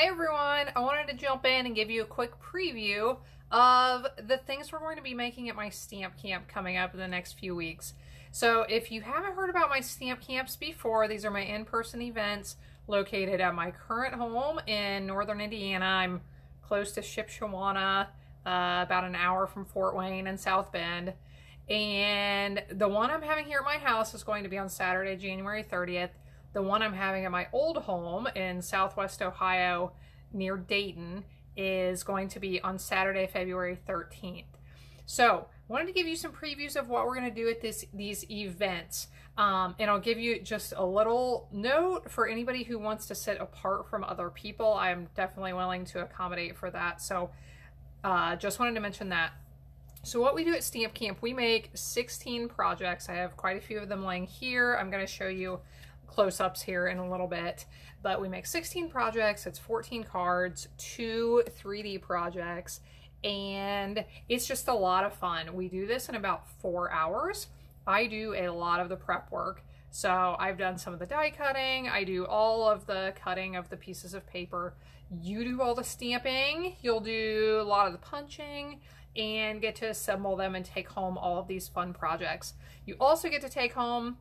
Hi everyone, I wanted to jump in and give you a quick preview of the things we're going to be making at my stamp camp coming up in the next few weeks. So if you haven't heard about my stamp camps before, these are my in-person events located at my current home in northern Indiana. I'm close to Shipshewana, about an hour from Fort Wayne and South Bend. And the one I'm having here at my house is going to be on Saturday, January 30th. The one I'm having at my old home in Southwest Ohio near Dayton is going to be on Saturday, February 13th. So I wanted to give you some previews of what we're going to do at these events. And I'll give you just a little note for anybody who wants to sit apart from other people. I'm definitely willing to accommodate for that. So just wanted to mention that. So what we do at Stamp Camp, we make 16 projects. I have quite a few of them laying here. I'm going to show you close-ups here in a little bit, but we make 16 projects. It's 14 cards, 2 3D projects, and it's just a lot of fun. We do this in about 4 hours. I do a lot of the prep work. So I've done some of the die cutting. I do all of the cutting of the pieces of paper. You do all the stamping. You'll do a lot of the punching and get to assemble them and take home all of these fun projects. You also get to take home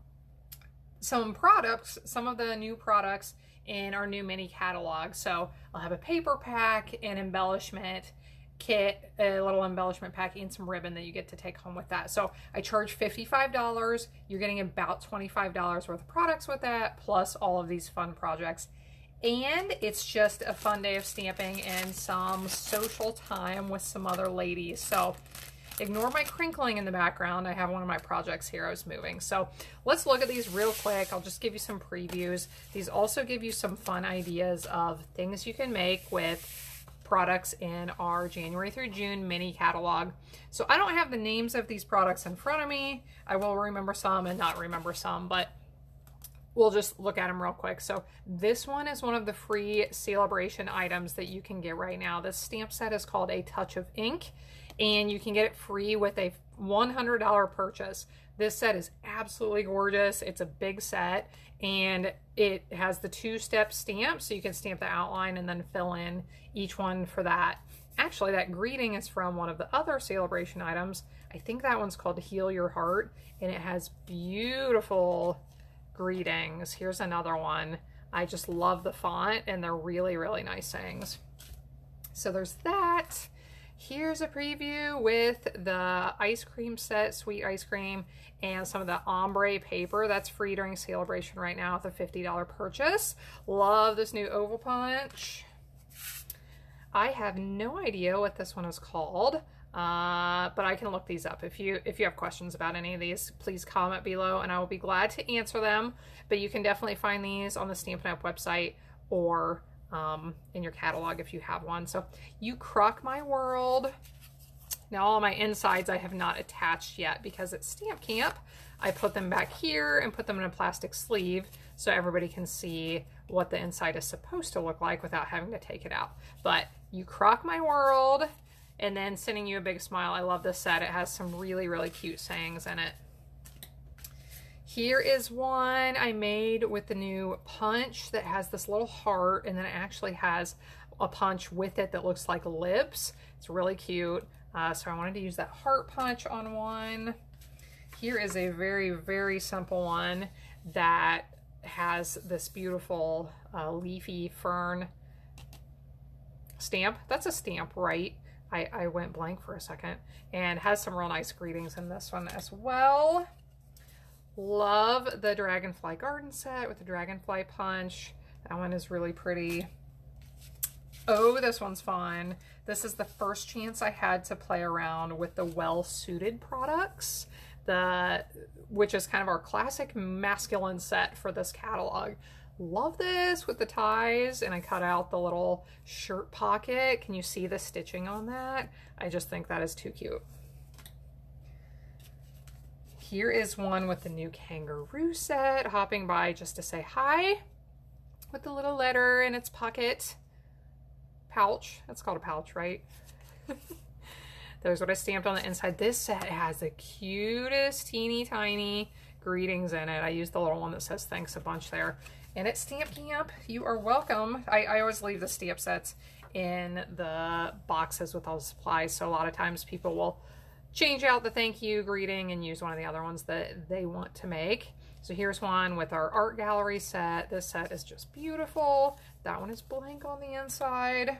some products, some of the new products in our new mini catalog. So I'll have a paper pack, an embellishment kit, a little embellishment pack, and some ribbon that you get to take home with that. So I charge $55. You're getting about $25 worth of products with that, plus all of these fun projects. And it's just a fun day of stamping and some social time with some other ladies. So ignore my crinkling in the background. I have one of my projects here I was moving. So let's look at these real quick. I'll just give you some previews. These also give you some fun ideas of things you can make with products in our January through June mini catalog. So I don't have the names of these products in front of me. I will remember some and not remember some, but we'll just look at them real quick. So this one is one of the free celebration items that you can get right now. This stamp set is called A Touch of Ink, and you can get it free with a $100 purchase. This set is absolutely gorgeous. It's a big set, and it has the 2-step stamp, so you can stamp the outline and then fill in each one for that. Actually, that greeting is from one of the other celebration items. I think that one's called Heal Your Heart, and it has beautiful greetings. Here's another one. I just love the font, and they're really, really nice sayings. So there's that. Here's a preview with the ice cream set, sweet ice cream, and some of the ombre paper. That's free during celebration right now with a $50 purchase. Love this new oval punch. I have no idea what this one is called, but I can look these up. If you have questions about any of these, please comment below and I will be glad to answer them. But you can definitely find these on the Stampin' Up! Website or in your catalog if you have one. So You Crock My World. Now all my insides I have not attached yet because at Stamp Camp I put them back here and put them in a plastic sleeve so everybody can see what the inside is supposed to look like without having to take it out. But You Crock My World, and then Sending You a Big Smile. I love this set. It has some really, really cute sayings in it. Here is one I made with the new punch that has this little heart, and then it actually has a punch with it that looks like lips. It's really cute. So I wanted to use that heart punch on one. Here is a very, very simple one that has this beautiful leafy fern stamp. That's a stamp, right? I went blank for a second. And has some real nice greetings in this one as well. Love the Dragonfly Garden set with the Dragonfly punch. That one is really pretty. Oh, this one's fun. This is the first chance I had to play around with the Well Suited products, which is kind of our classic masculine set for this catalog. Love this with the ties, and I cut out the little shirt pocket. Can you see the stitching on that? I just think that is too cute. Here is one with the new kangaroo set, hopping by just to say hi, with the little letter in its pocket. Pouch. That's called a pouch, right? There's what I stamped on the inside. This set has the cutest teeny tiny greetings in it. I used the little one that says thanks a bunch there. And at Stamp Camp, you are welcome. I always leave the stamp sets in the boxes with all the supplies, so a lot of times people will change out the thank you greeting and use one of the other ones that they want to make. So here's one with our art gallery set. This set is just beautiful. That one is blank on the inside.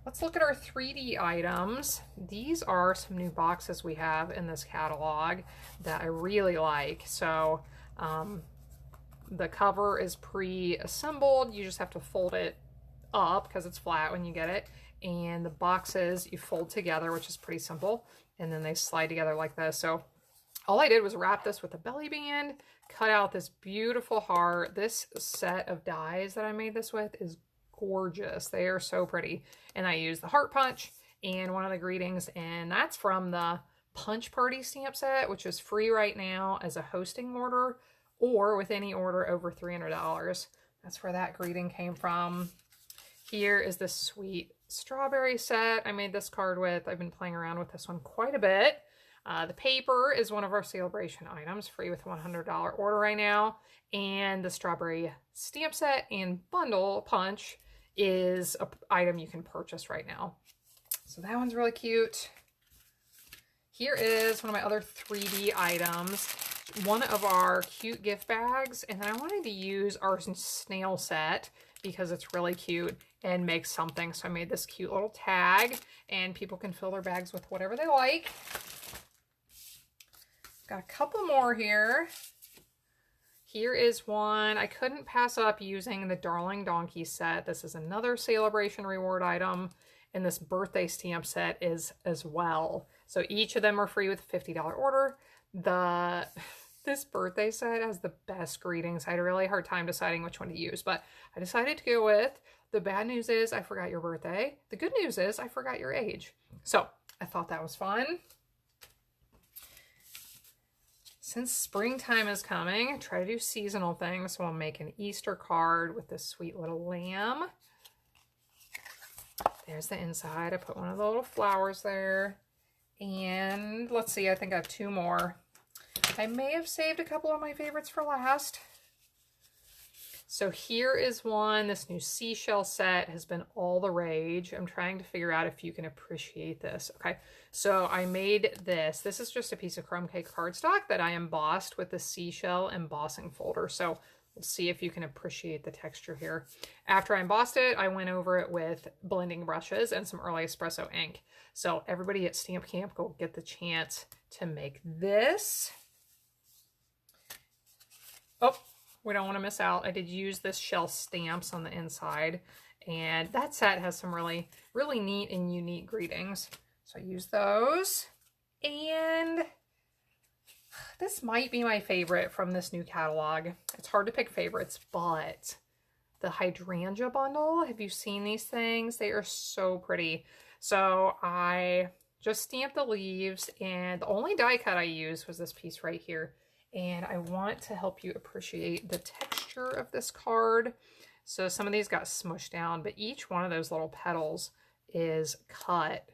Let's look at our 3D items. These are some new boxes we have in this catalog that I really like. So the cover is pre-assembled. You just have to fold it up because it's flat when you get it. And the boxes you fold together, which is pretty simple. And then they slide together like this. So all I did was wrap this with a belly band, cut out this beautiful heart. This set of dies that I made this with is gorgeous. They are so pretty. And I used the heart punch and one of the greetings. And that's from the Punch Party stamp set, which is free right now as a hosting order or with any order over $300. That's where that greeting came from. Here is this sweet strawberry set I made this card with. I've been playing around with this one quite a bit. The paper is one of our celebration items, free with $100 order right now. And the strawberry stamp set and bundle punch is an item you can purchase right now. So that one's really cute. Here is one of my other 3D items, one of our cute gift bags. And then I wanted to use our snail set because it's really cute and make something. So I made this cute little tag and people can fill their bags with whatever they like. Got a couple more here. Here is one. I couldn't pass up using the Darling Donkey set. This is another celebration reward item. And this birthday stamp set is as well. So each of them are free with a $50 order. This birthday set has the best greetings. I had a really hard time deciding which one to use, but I decided to go with the bad news is I forgot your birthday. The good news is I forgot your age. So I thought that was fun. Since springtime is coming, try to do seasonal things. So I'll make an Easter card with this sweet little lamb. There's the inside. I put one of the little flowers there. And let's see, I think I have two more. I may have saved a couple of my favorites for last. So here is one. This new seashell set has been all the rage. I'm trying to figure out if you can appreciate this. Okay, so I made this. This is just a piece of crumb cake cardstock that I embossed with the seashell embossing folder. So we'll see if you can appreciate the texture here. After I embossed it, I went over it with blending brushes and some early espresso ink. So everybody at Stamp Camp, go get the chance to make this. Oh, we don't want to miss out. I did use this shell stamps on the inside, and that set has some really neat and unique greetings. So I used those, and this might be my favorite from this new catalog. It's hard to pick favorites, but the hydrangea bundle, have you seen these things? They are so pretty. So I just stamped the leaves, and the only die cut I used was this piece right here. And I want to help you appreciate the texture of this card. So some of these got smushed down, but each one of those little petals is cut.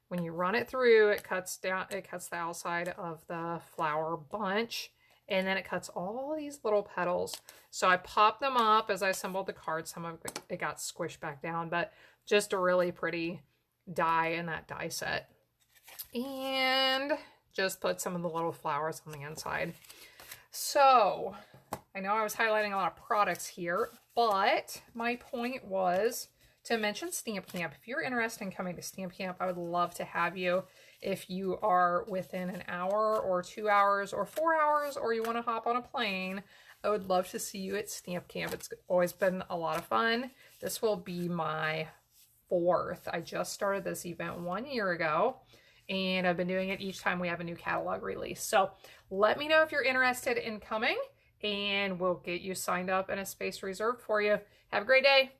When you run it through, it cuts down, it cuts the outside of the flower bunch, and then it cuts all these little petals. So I popped them up as I assembled the card. Some of it got squished back down, but just a really pretty die in that die set. And just put some of the little flowers on the inside. So I know I was highlighting a lot of products here, but my point was to mention Stamp Camp. If you're interested in coming to Stamp Camp, I would love to have you. If you are within an hour or 2 hours or 4 hours, or you want to hop on a plane, I would love to see you at Stamp Camp. It's always been a lot of fun. This will be my 4th. I just started this event 1 year ago, and I've been doing it each time we have a new catalog release. So let me know if you're interested in coming, and we'll get you signed up and a space reserved for you. Have a great day.